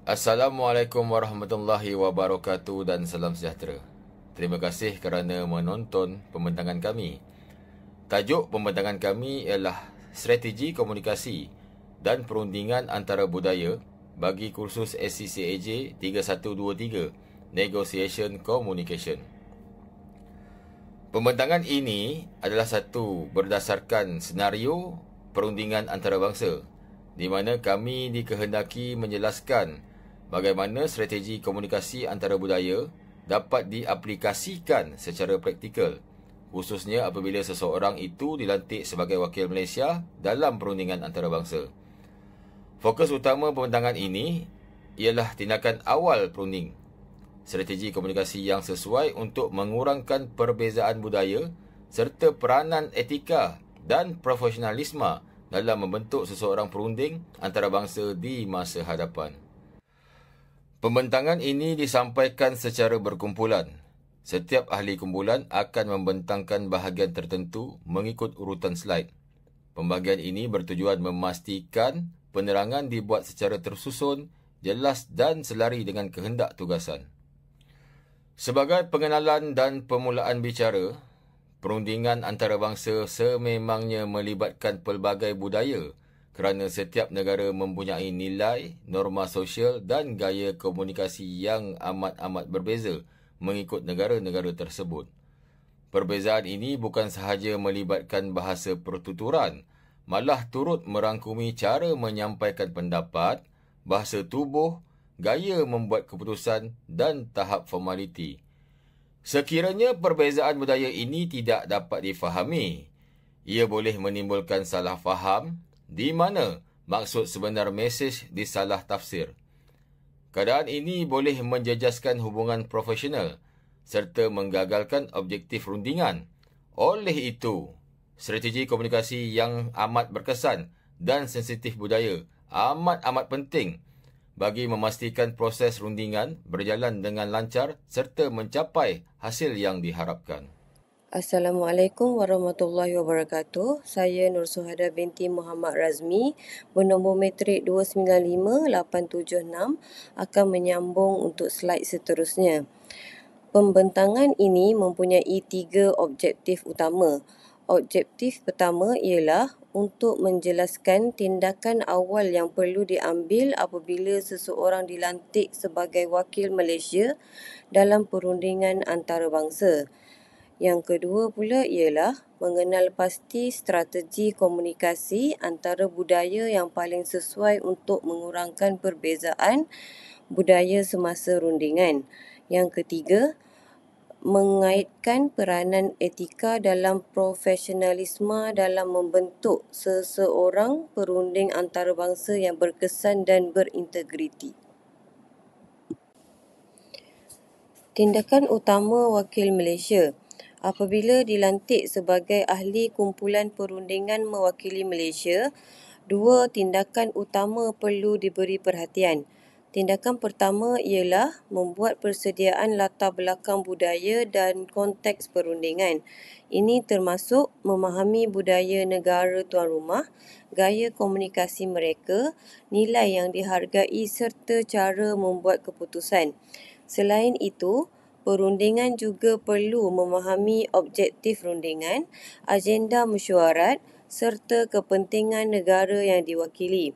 Assalamualaikum warahmatullahi wabarakatuh dan salam sejahtera. Terima kasih kerana menonton pembentangan kami. Tajuk pembentangan kami ialah Strategi Komunikasi dan Perundingan Antara Budaya bagi kursus SCCAJ 3123 Negotiation Communication. Pembentangan ini adalah satu berdasarkan senario perundingan antarabangsa di mana kami dikehendaki menjelaskan bagaimana strategi komunikasi antara budaya dapat diaplikasikan secara praktikal, khususnya apabila seseorang itu dilantik sebagai wakil Malaysia dalam perundingan antarabangsa. Fokus utama pembentangan ini ialah tindakan awal perunding, strategi komunikasi yang sesuai untuk mengurangkan perbezaan budaya serta peranan etika dan profesionalisme dalam membentuk seseorang perunding antarabangsa di masa hadapan. Pembentangan ini disampaikan secara berkumpulan. Setiap ahli kumpulan akan membentangkan bahagian tertentu mengikut urutan slide. Pembahagian ini bertujuan memastikan penerangan dibuat secara tersusun, jelas dan selari dengan kehendak tugasan. Sebagai pengenalan dan permulaan bicara, perundingan antarabangsa sememangnya melibatkan pelbagai budaya kerana setiap negara mempunyai nilai, norma sosial dan gaya komunikasi yang amat-amat berbeza mengikut negara-negara tersebut. Perbezaan ini bukan sahaja melibatkan bahasa pertuturan, malah turut merangkumi cara menyampaikan pendapat, bahasa tubuh, gaya membuat keputusan dan tahap formaliti. Sekiranya perbezaan budaya ini tidak dapat difahami, ia boleh menimbulkan salah faham di mana maksud sebenar mesej disalah tafsir. Keadaan ini boleh menjejaskan hubungan profesional serta menggagalkan objektif rundingan. Oleh itu, strategi komunikasi yang amat berkesan dan sensitif budaya amat-amat penting bagi memastikan proses rundingan berjalan dengan lancar serta mencapai hasil yang diharapkan. Assalamualaikum warahmatullahi wabarakatuh. Saya Nur Suhada binti Muhammad Razmi, bernombor metrik 295876, akan menyambung untuk slide seterusnya. Pembentangan ini mempunyai 3 objektif utama. Objektif pertama ialah untuk menjelaskan tindakan awal yang perlu diambil apabila seseorang dilantik sebagai wakil Malaysia dalam perundingan antarabangsa. Yang kedua pula ialah mengenal pasti strategi komunikasi antara budaya yang paling sesuai untuk mengurangkan perbezaan budaya semasa rundingan. Yang ketiga, mengaitkan peranan etika dalam profesionalisme dalam membentuk seseorang perunding antarabangsa yang berkesan dan berintegriti. Tindakan utama wakil Malaysia. Apabila dilantik sebagai ahli kumpulan perundingan mewakili Malaysia, 2 tindakan utama perlu diberi perhatian. Tindakan pertama ialah membuat persediaan latar belakang budaya dan konteks perundingan. Ini termasuk memahami budaya negara tuan rumah, gaya komunikasi mereka, nilai yang dihargai serta cara membuat keputusan. Selain itu, perundingan juga perlu memahami objektif rundingan, agenda mesyuarat serta kepentingan negara yang diwakili.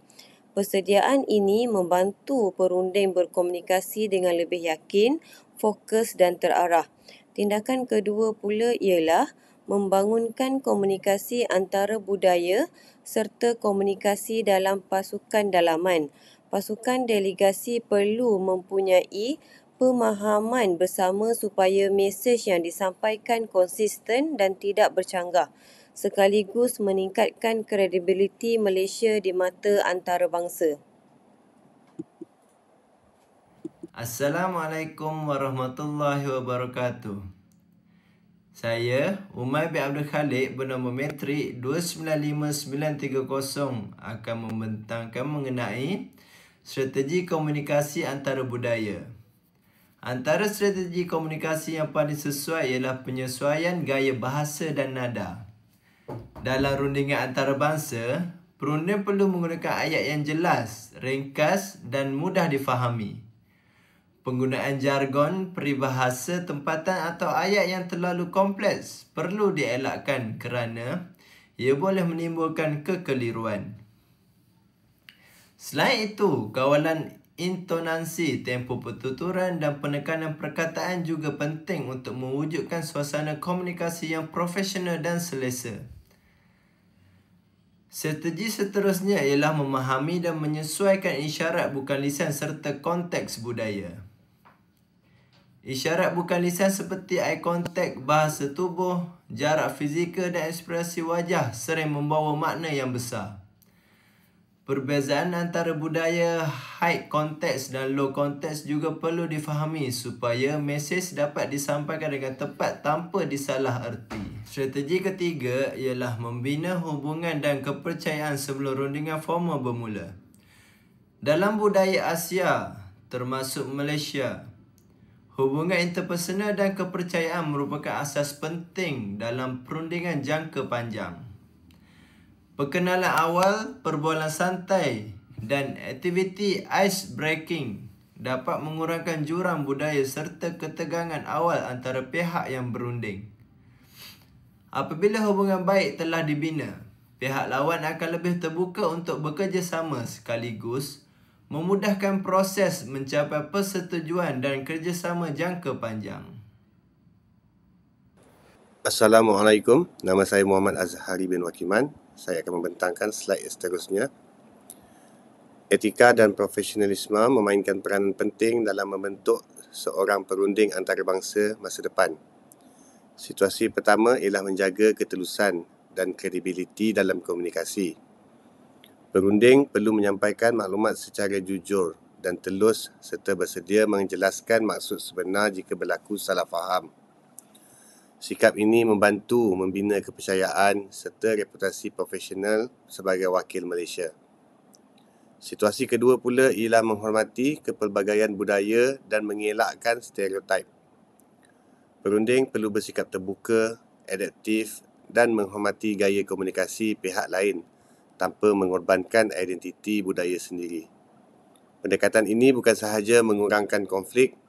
Persediaan ini membantu perunding berkomunikasi dengan lebih yakin, fokus dan terarah. Tindakan kedua pula ialah membangunkan komunikasi antara budaya serta komunikasi dalam pasukan dalaman. Pasukan delegasi perlu mempunyai pemahaman bersama supaya mesej yang disampaikan konsisten dan tidak bercanggah, sekaligus meningkatkan kredibiliti Malaysia di mata antarabangsa. Assalamualaikum warahmatullahi wabarakatuh. Saya Umar bin Abdul Khalik bernombor metrik 295930 akan membentangkan mengenai strategi komunikasi antara budaya. Antara strategi komunikasi yang paling sesuai ialah penyesuaian gaya bahasa dan nada. Dalam rundingan antarabangsa, Perunding perlu menggunakan ayat yang jelas, ringkas dan mudah difahami. Penggunaan jargon, peribahasa tempatan atau ayat yang terlalu kompleks perlu dielakkan kerana ia boleh menimbulkan kekeliruan. Selain itu, kawalan intonasi, tempo pertuturan dan penekanan perkataan juga penting untuk mewujudkan suasana komunikasi yang profesional dan selesa. Strategi seterusnya ialah memahami dan menyesuaikan isyarat bukan lisan serta konteks budaya. Isyarat bukan lisan seperti eye contact, bahasa tubuh, jarak fizikal dan ekspresi wajah sering membawa makna yang besar. Perbezaan antara budaya high context dan low context juga perlu difahami supaya mesej dapat disampaikan dengan tepat tanpa disalah erti. Strategi ketiga ialah membina hubungan dan kepercayaan sebelum rundingan formal bermula. Dalam budaya Asia, termasuk Malaysia, hubungan interpersonal dan kepercayaan merupakan asas penting dalam perundingan jangka panjang. Perkenalan awal, perbualan santai dan aktiviti ice breaking dapat mengurangkan jurang budaya serta ketegangan awal antara pihak yang berunding. Apabila hubungan baik telah dibina, pihak lawan akan lebih terbuka untuk bekerjasama sekaligus memudahkan proses mencapai persetujuan dan kerjasama jangka panjang. Assalamualaikum, nama saya Muhammad Azhari bin Wakiman. Saya akan membentangkan slide seterusnya. Etika dan profesionalisme memainkan peranan penting dalam membentuk seorang perunding antarabangsa masa depan. Situasi pertama ialah menjaga ketulusan dan kredibiliti dalam komunikasi. Perunding perlu menyampaikan maklumat secara jujur dan telus serta bersedia menjelaskan maksud sebenar jika berlaku salah faham. Sikap ini membantu membina kepercayaan serta reputasi profesional sebagai wakil Malaysia. Situasi kedua pula ialah menghormati kepelbagaian budaya dan mengelakkan stereotip. Perunding perlu bersikap terbuka, adaptif dan menghormati gaya komunikasi pihak lain tanpa mengorbankan identiti budaya sendiri. Pendekatan ini bukan sahaja mengurangkan konflik,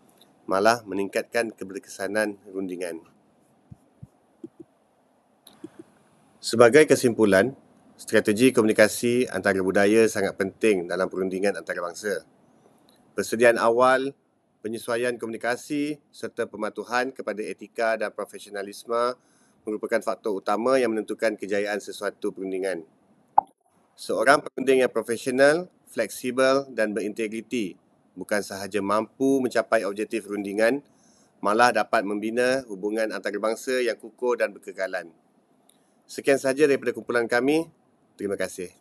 malah meningkatkan keberkesanan rundingan. Sebagai kesimpulan, strategi komunikasi antara budaya sangat penting dalam perundingan antarabangsa. Persediaan awal, penyesuaian komunikasi serta pematuhan kepada etika dan profesionalisme merupakan faktor utama yang menentukan kejayaan sesuatu perundingan. Seorang perunding yang profesional, fleksibel dan berintegriti bukan sahaja mampu mencapai objektif rundingan, malah dapat membina hubungan antarabangsa yang kukuh dan berkekalan. Sekian sahaja daripada kumpulan kami. Terima kasih.